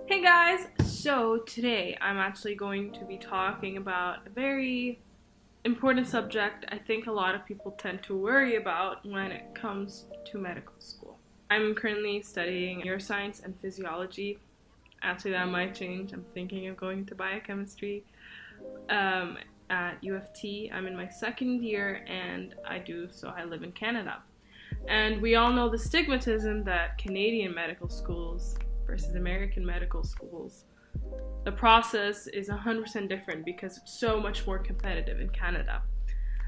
Hey guys! So today I'm actually going to be talking about a very important subject I think a lot of people tend to worry about when it comes to medical school. I'm currently studying neuroscience and physiology. Actually, that might change. I'm thinking of going to biochemistry at U of T. I'm in my second year and I live in Canada. And we all know the stigmatism that Canadian medical schools versus American medical schools. The process is 100% different because it's so much more competitive in Canada.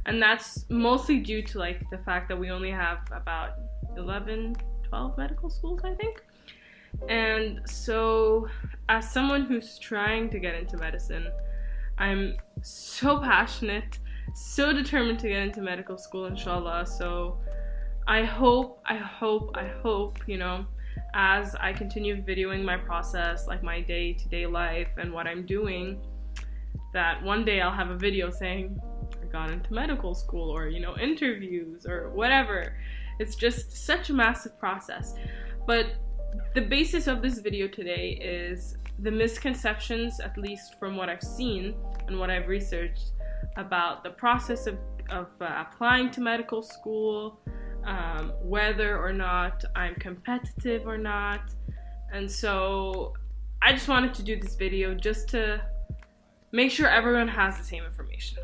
And that's mostly due to the fact that we only have about 11, 12 medical schools, I think. And so as someone who's trying to get into medicine, I'm so passionate, so determined to get into medical school, inshallah. So I hope, as I continue videoing my process, like my day-to-day life and what I'm doing, that one day I'll have a video saying I got into medical school, or interviews or whatever. It's just such a massive process. But the basis of this video today is the misconceptions, at least from what I've seen and what I've researched, about the process of applying to medical school, whether or not I'm competitive or not. And so I just wanted to do this video just to make sure everyone has the same information.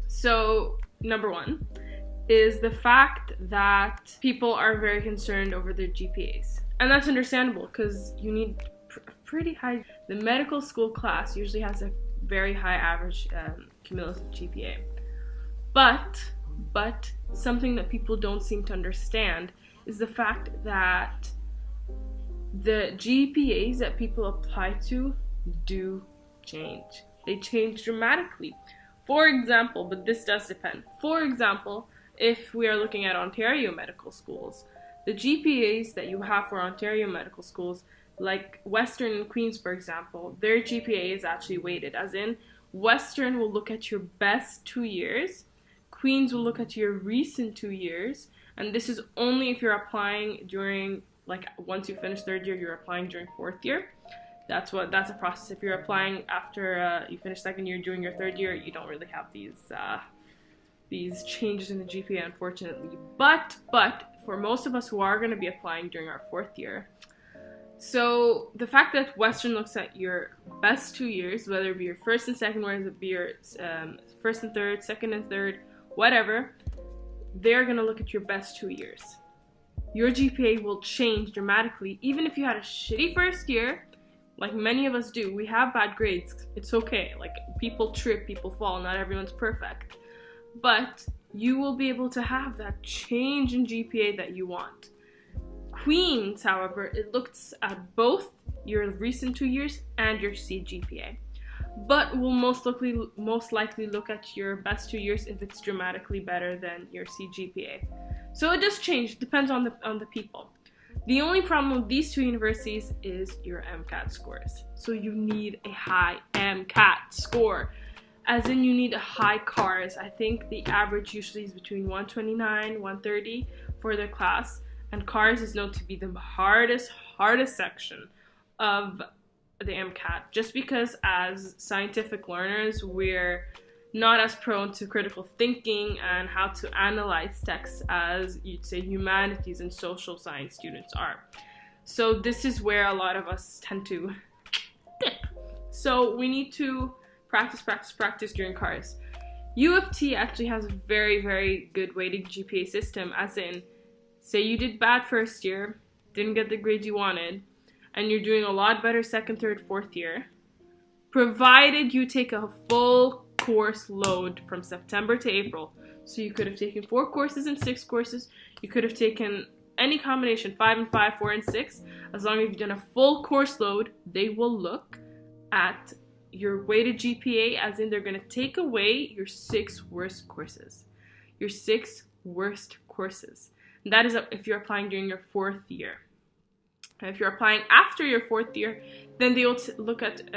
So number one is the fact that people are very concerned over their GPAs. And that's understandable because you need pretty high. The medical school class usually has a very high average cumulative GPA. But something that people don't seem to understand is the fact that the GPAs that people apply to do change. They change dramatically. For example, but this does depend. For example, if we are looking at Ontario medical schools, the GPAs that you have for Ontario medical schools, like Western and Queen's, for example, their GPA is actually weighted, as in Western will look at your best 2 years, Queen's will look at your recent 2 years, and this is only if you're applying during, once you finish third year, you're applying during fourth year. That's a process. If you're applying after you finish second year during your third year, you don't really have these changes in the GPA, unfortunately. But for most of us who are going to be applying during our fourth year, so the fact that Western looks at your best 2 years, whether it be your first and second, whether it be your first and third, second and third, whatever, they're going to look at your best 2 years. Your GPA will change dramatically. Even if you had a shitty first year, like many of us do, we have bad grades. It's okay. People trip, people fall, not everyone's perfect. But you will be able to have that change in GPA that you want. Queen's, however, it looks at both your recent 2 years and your CGPA, but will most likely look at your best 2 years if it's dramatically better than your CGPA. So it does change, it depends on the people. The only problem with these two universities is your MCAT scores. So you need a high MCAT score, as in you need a high CARS. I think the average usually is between 129, 130 for their class. And CARS is known to be the hardest section of the MCAT, just because as scientific learners, we're not as prone to critical thinking and how to analyze texts as you'd say humanities and social science students are. So this is where a lot of us tend to dip. So we need to practice during CARS. U of T actually has a very, very good weighted GPA system, as in, say you did bad first year, didn't get the grades you wanted, and you're doing a lot better second, third, fourth year, provided you take a full course load from September to April. So you could have taken 4 courses and 6 courses. You could have taken any combination, 5 and 5, 4 and 6. As long as you've done a full course load, they will look at your weighted GPA, as in they're going to take away your 6 worst courses. Your 6 worst courses. And that is if you're applying during your 4th year. And if you're applying after your 4th year, then they will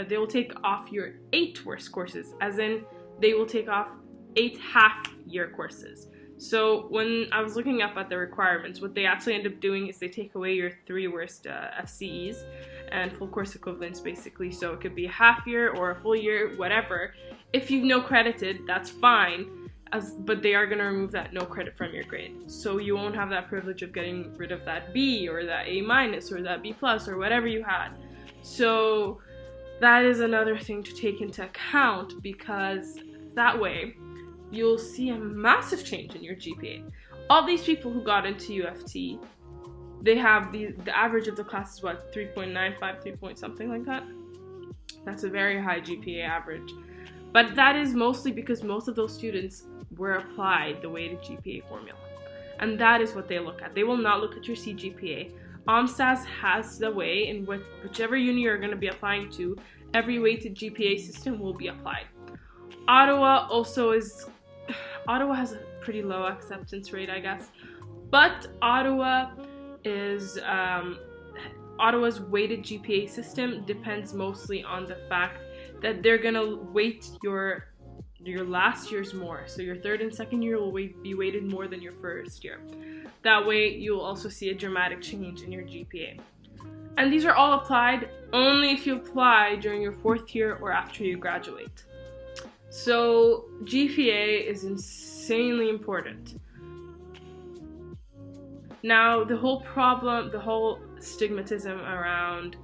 they will take off your 8 worst courses, as in they will take off 8 half-year courses. So when I was looking up at the requirements, what they actually end up doing is they take away your 3 worst FCEs and full course equivalents, basically. So it could be a half year or a full year, whatever. If you've no credited, that's fine, but they are going to remove that no credit from your grade. So you won't have that privilege of getting rid of that B or that A minus or that B plus or whatever you had. So that is another thing to take into account, because that way you'll see a massive change in your GPA. All these people who got into UFT, they have the average of the class is what, 3.95, 3 point something like that? That's a very high GPA average. But that is mostly because most of those students were applied the weighted GPA formula. And that is what they look at. They will not look at your CGPA. OMSAS has the way in whichever uni you're going to be applying to, every weighted GPA system will be applied. Ottawa has a pretty low acceptance rate, I guess. But Ottawa's weighted GPA system depends mostly on the fact that they're gonna weight your last years more. So your third and second year will be weighted more than your first year. That way you'll also see a dramatic change in your GPA. And these are all applied only if you apply during your 4th year or after you graduate. So GPA is insanely important. Now, the whole stigmatism around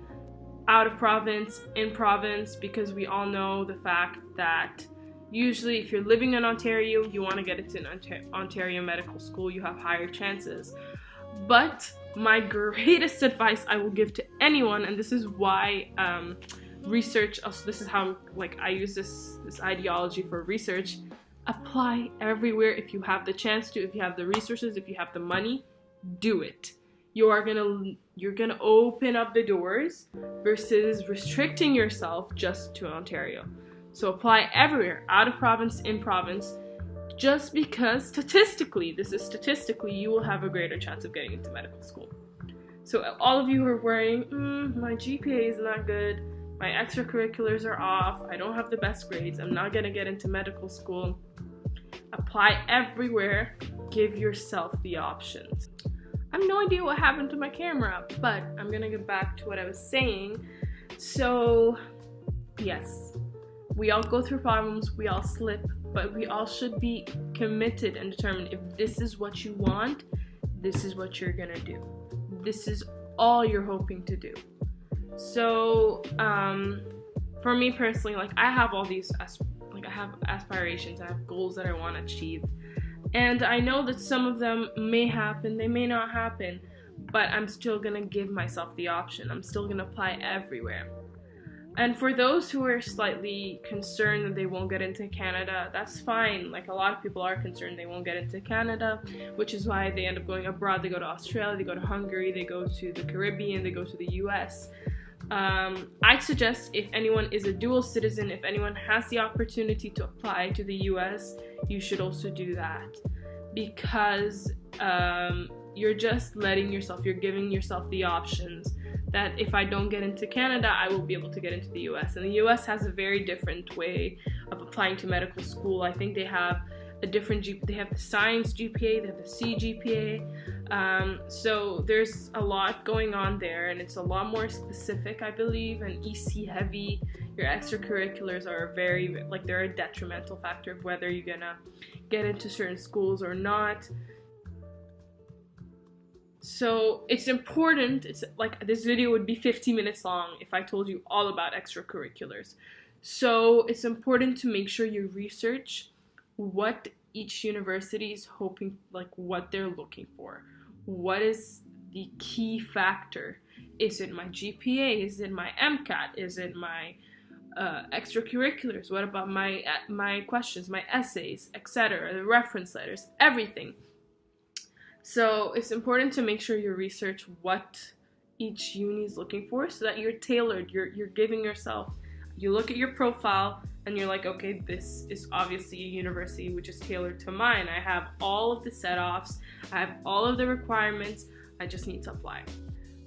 out of province, in province, because we all know the fact that usually if you're living in Ontario, you want to get into an Ontario medical school, you have higher chances. But my greatest advice I will give to anyone, and this is why research, also this is how I use this ideology for research, apply everywhere if you have the chance to, if you have the resources, if you have the money, do it. You're gonna open up the doors versus restricting yourself just to Ontario. So apply everywhere, out of province, in province, just because statistically you will have a greater chance of getting into medical school. So all of you who are worrying, my GPA is not good, my extracurriculars are off, I don't have the best grades, I'm not gonna get into medical school, apply everywhere, give yourself the options. I have no idea what happened to my camera, but I'm gonna get back to what I was saying. So, yes, we all go through problems, we all slip, but we all should be committed and determined. If this is what you want, this is what you're gonna do. This is all you're hoping to do. So, for me personally, I have all these, I have aspirations, I have goals that I want to achieve. And I know that some of them may happen, they may not happen, but I'm still gonna give myself the option. I'm still gonna apply everywhere. And for those who are slightly concerned that they won't get into Canada, that's fine. A lot of people are concerned they won't get into Canada, which is why they end up going abroad. They go to Australia, they go to Hungary, they go to the Caribbean, they go to the US. I'd suggest if anyone is a dual citizen, if anyone has the opportunity to apply to the US, you should also do that, because you're just you're giving yourself the options that if I don't get into Canada, I will be able to get into the US. And the US has a very different way of applying to medical school. I think they have a different they have the science GPA, they have the CGPA. So there's a lot going on there, and it's a lot more specific, I believe, and EC heavy. Your extracurriculars are they're a detrimental factor of whether you're gonna get into certain schools or not. So it's important. It's this video would be 50 minutes long if I told you all about extracurriculars. So it's important to make sure you research what each university is hoping, what they're looking for. What is the key factor? Is it my GPA? Is it my MCAT? Is it my extracurriculars? What about my questions, my essays, etc., the reference letters, everything? So it's important to make sure you research what each uni is looking for, so that you're tailored. You're giving yourself. You look at your profile and you're like, okay, this is obviously a university which is tailored to mine. I have all of the set-offs, I have all of the requirements, I just need to apply.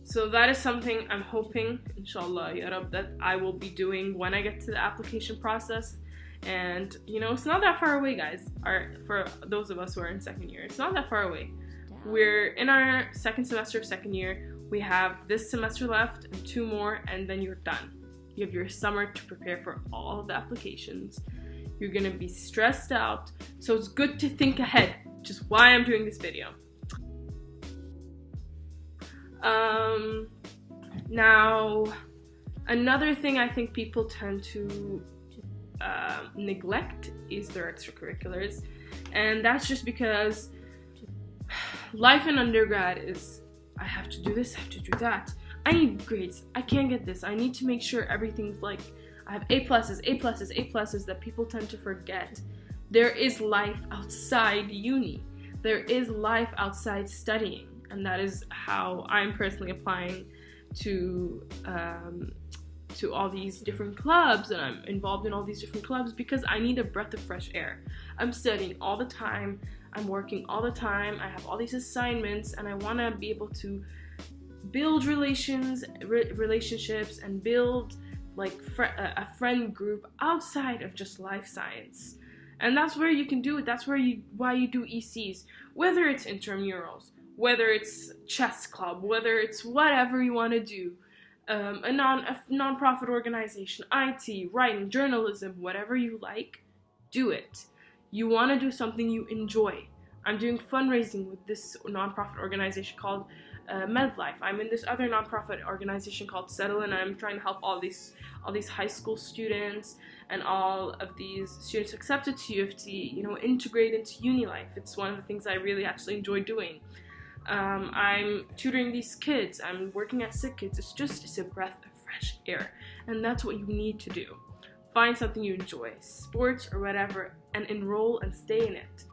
So that is something I'm hoping, inshallah, ya Rab, that I will be doing when I get to the application process. And it's not that far away, guys. For those of us who are in second year, it's not that far away. We're in our second semester of second year. We have this semester left and 2 more, and then you're done. You have your summer to prepare for all of the applications. You're gonna be stressed out, so it's good to think ahead, which is why I'm doing this video. Now, another thing I think people tend to neglect is their extracurriculars, and that's just because life in undergrad is, I have to do this, I have to do that, I need grades, I can't get this, I need to make sure everything's like, I have A+, A+, that people tend to forget. There is life outside uni. There is life outside studying, and that is how I'm personally applying to all these different clubs, and I'm involved in all these different clubs because I need a breath of fresh air. I'm studying all the time, I'm working all the time, I have all these assignments, and I want to be able to build relationships and build like a friend group outside of just life science. And that's where you can do it. That's why you do ECs, whether it's intramurals, whether it's chess club, whether it's whatever you want to do, a non-profit organization, IT, writing, journalism, whatever you like, do it. You want to do something you enjoy. I'm doing fundraising with this non-profit organization called MedLife. I'm in this other non-profit organization called Settle, and I'm trying to help all these high school students and all of these students accepted to U of T, integrate into uni life. It's one of the things I really actually enjoy doing. I'm tutoring these kids. I'm working at sick kids. It's a breath of fresh air, and that's what you need to do. Find something you enjoy, sports or whatever, and enroll and stay in it.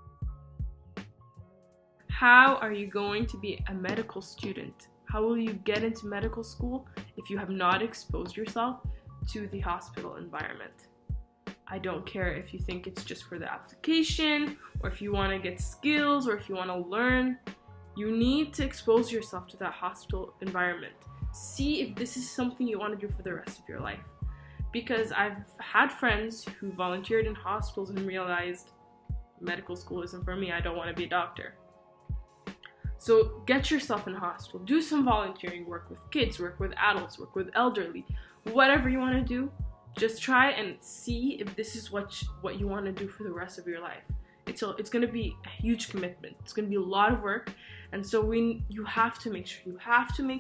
How are you going to be a medical student? How will you get into medical school if you have not exposed yourself to the hospital environment? I don't care if you think it's just for the application, or if you want to get skills, or if you want to learn. You need to expose yourself to that hospital environment. See if this is something you want to do for the rest of your life. Because I've had friends who volunteered in hospitals and realized medical school isn't for me, I don't want to be a doctor. So get yourself in a hospital, do some volunteering, work with kids, work with adults, work with elderly, whatever you want to do. Just try and see if this is what you want to do for the rest of your life. It's going to be a huge commitment. It's going to be a lot of work, and so you have to make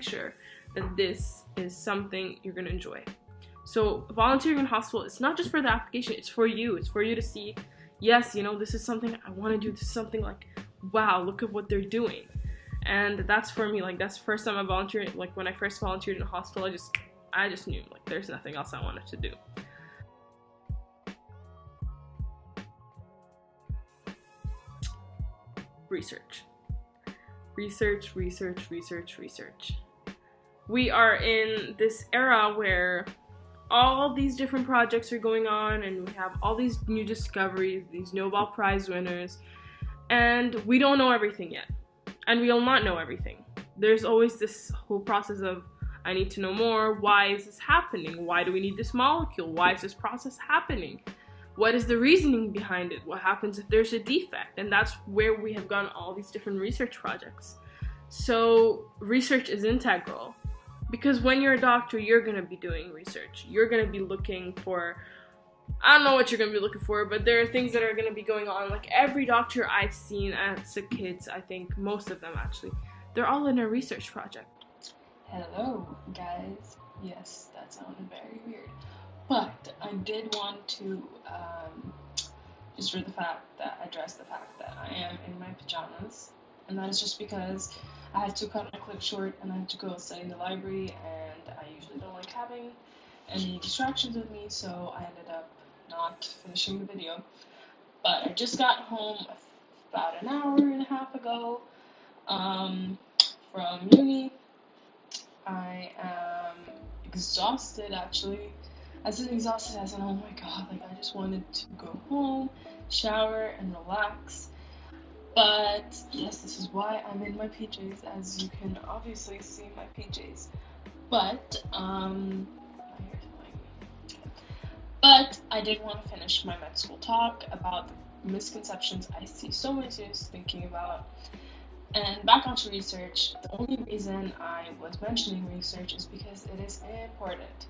sure that this is something you're going to enjoy. So volunteering in hospital, it's not just for the application, it's for you. It's for you to see, yes, this is something I want to do. This is something like, wow, look at what they're doing. And that's for me, like, that's the first time I volunteered. Like, when I first volunteered in a hospital, I just knew, like, there's nothing else I wanted to do. Research. We are in this era where all these different projects are going on, and we have all these new discoveries, these Nobel Prize winners, and we don't know everything yet. And we will not know everything. There's always this whole process of, I need to know more. Why is this happening? Why do we need this molecule? Why is this process happening? What is the reasoning behind it? What happens if there's a defect? And that's where we have gotten all these different research projects. So research is integral, because when you're a doctor, you're going to be doing research. You're going to be looking for, I don't know what you're going to be looking for, but there are things that are going to be going on. Like every doctor I've seen at sick kids, I think most of them actually, they're all in a research project. Hello, guys. Yes, that sounded very weird. But I did want to just address the fact that I am in my pajamas. And that is just because I had to cut my clip short and I had to go study in the library, and I usually don't like having any distractions with me, so I ended up not finishing the video. But I just got home about an hour and a half ago from uni. I am exhausted, actually. As exhausted as in, oh my god, like I just wanted to go home, shower, and relax. But yes, this is why I'm in my PJs, as you can obviously see my PJs. But my hair's annoying me. But I did want to finish my med school talk about the misconceptions I see so many students thinking about. And back onto research, the only reason I was mentioning research is because it is important.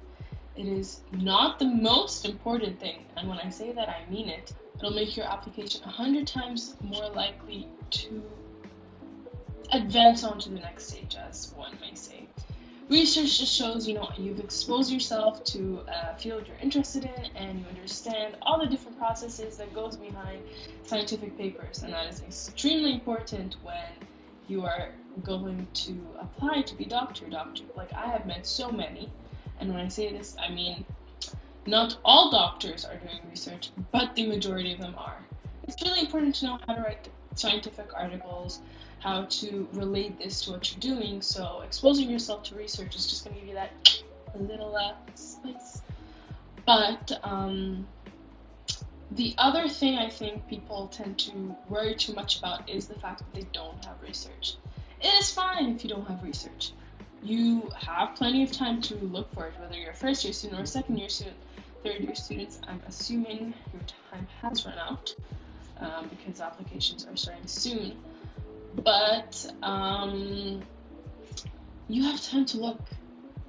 It is not the most important thing, and when I say that, I mean it. It'll make your application 100 times more likely to advance on to the next stage, as one may say. Research just shows, you've exposed yourself to a field you're interested in, and you understand all the different processes that goes behind scientific papers, and that is extremely important when you are going to apply to be doctor. Like, I have met so many, and when I say this, I mean not all doctors are doing research, but the majority of them are. It's really important to know how to write scientific articles, how to relate this to what you're doing, so exposing yourself to research is just going to give you that little spice. But the other thing I think people tend to worry too much about is the fact that they don't have research. It is fine if you don't have research. You have plenty of time to look for it, whether you're a first year student or a second year student, third year students. I'm assuming your time has run out because applications are starting soon. But you have time to look.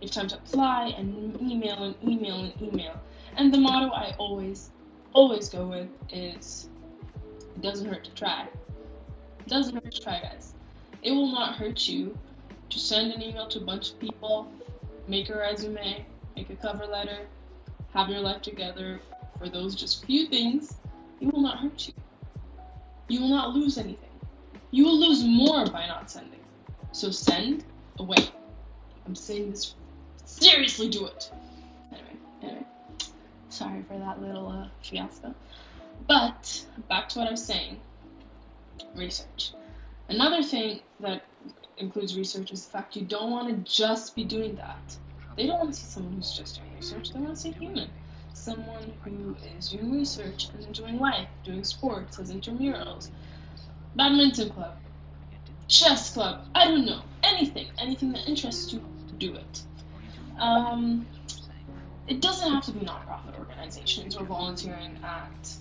You have time to apply and email and email and email. And the motto I always go with is, it doesn't hurt to try. It doesn't hurt to try, guys. It will not hurt you to send an email to a bunch of people, make a resume, make a cover letter, have your life together for those just few things. It will not hurt you. You will not lose anything. You will lose more by not sending. So send away. I'm saying this. Seriously, do it. Anyway. Sorry for that little fiasco. But back to what I was saying. Research. Another thing that includes research is the fact you don't want to just be doing that. They don't want to see someone who's just doing research. They want to see a human. Someone who is doing research and enjoying life, doing sports, has intramurals, badminton club, chess club, I don't know, anything that interests you, do it. It doesn't have to be nonprofit organizations or volunteering at,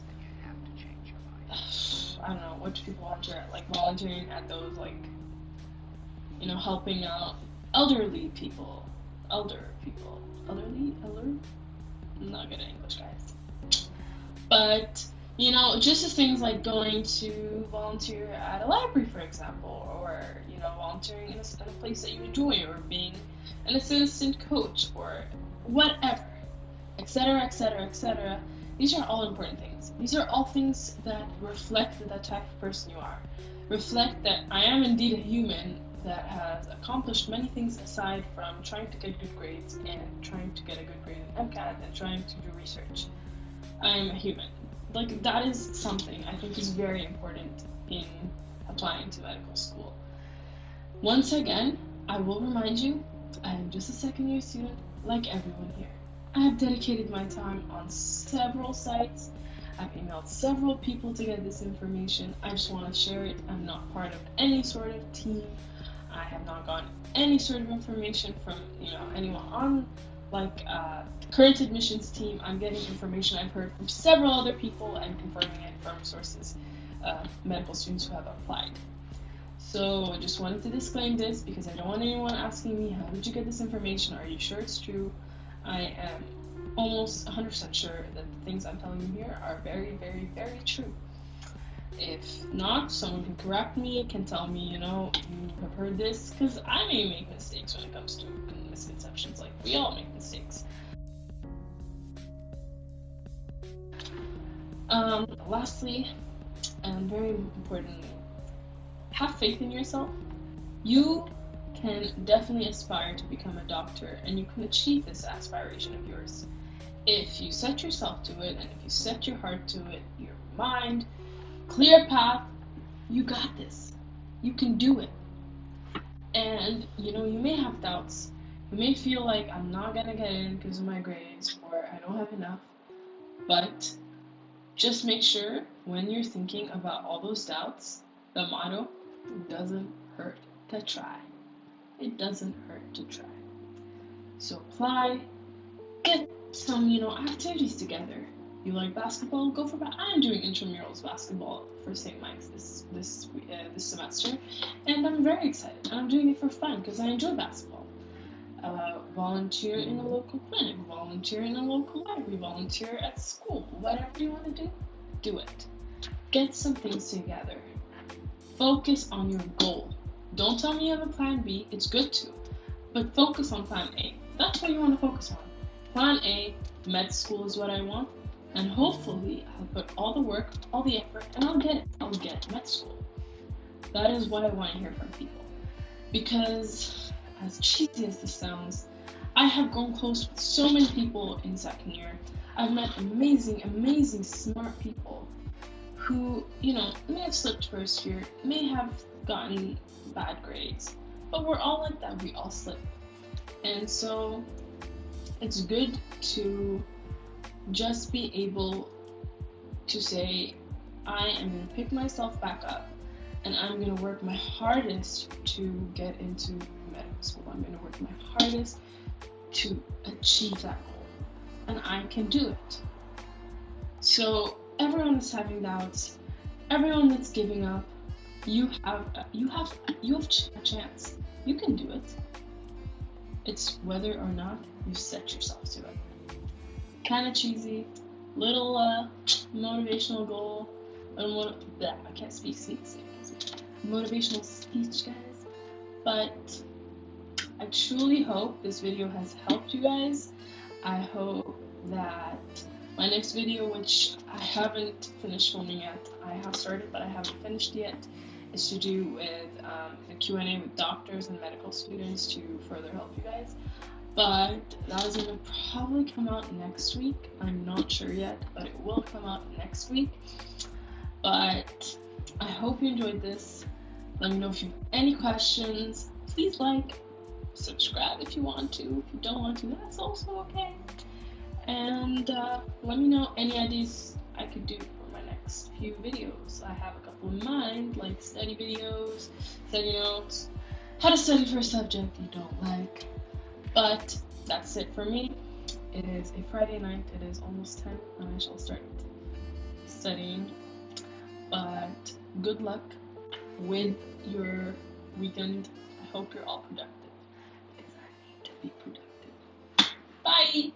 I don't know, what do people volunteer at? Like volunteering at those, like, helping out elderly people. Elderly? I'm not good at English, guys. But, just as things like going to volunteer at a library, for example, or, volunteering in a place that you enjoy, or being an assistant coach, or whatever, etc., etc., etc. These are all important things. These are all things that reflect the type of person you are. Reflect that I am indeed a human that has accomplished many things aside from trying to get good grades and trying to get a good grade in MCAT and trying to do research. I'm a human. Like, that is something I think is very important in applying to medical school. Once again, I will remind you, I am just a second year student like everyone here. I have dedicated my time on several sites. I've emailed several people to get this information. I just want to share it. I'm not part of any sort of team. I have not gotten any sort of information from anyone on the current admissions team. I'm getting information I've heard from several other people and confirming it from sources, medical students who have applied. So I just wanted to disclaim this because I don't want anyone asking me, how did you get this information? Are you sure it's true? I am almost 100% sure that the things I'm telling you here are very, very, very true. If not, someone can correct me, can tell me, you have heard this, because I may make mistakes when it comes to misconceptions. Like, we all make mistakes. Lastly, and very importantly, have faith in yourself. You can definitely aspire to become a doctor, and you can achieve this aspiration of yours. If you set yourself to it, and if you set your heart to it, your mind, clear path, you got this. You can do it. And, you may have doubts. You may feel like I'm not gonna get in because of my grades, or I don't have enough. But just make sure when you're thinking about all those doubts, the motto, doesn't hurt to try. It doesn't hurt to try. So apply, get some, activities together. You like basketball? Go for I'm doing intramurals basketball for St. Mike's this semester, and I'm very excited. And I'm doing it for fun because I enjoy basketball. Volunteer in a local clinic, volunteer in a local library, volunteer at school. Whatever you want to do it. Get some things together. Focus on your goal. Don't tell me you have a plan B. It's good to, but focus on plan A. That's what you want to focus on. Plan A, med school is what I want, and hopefully I'll put all the work, all the effort, and I'll get it. I'll get med school. That is what I want to hear from people. Because, as cheesy as this sounds, I have grown close with so many people in second year. I've met amazing, amazing, smart people who, may have slipped first year, may have gotten bad grades, but we're all like that. We all slip. And so it's good to just be able to say, I am going to pick myself back up and I'm going to work my hardest to get into medical school. I'm going to work my hardest to achieve that goal, and I can do it. So everyone that's having doubts, everyone that's giving up, you have a chance. You can do it. It's whether or not you set yourself to it. Kind of cheesy, little motivational goal. I can't speak. Motivational speech, guys. But I truly hope this video has helped you guys. I hope that my next video, which I haven't finished filming yet, I have started but I haven't finished yet, is to do with the Q&A with doctors and medical students to further help you guys. But that is going to probably come out next week. I'm not sure yet, but it will come out next week. But I hope you enjoyed this. Let me know if you have any questions. Please subscribe if you want to. If you don't want to, that's also okay. And let me know any ideas I could do for my next few videos. I have a couple in mind, like study videos, study notes, how to study for a subject you don't like. But that's it for me. It is a Friday night. It is almost 10 and I shall start studying. But good luck with your weekend. I hope you're all productive because I need to be productive. Bye!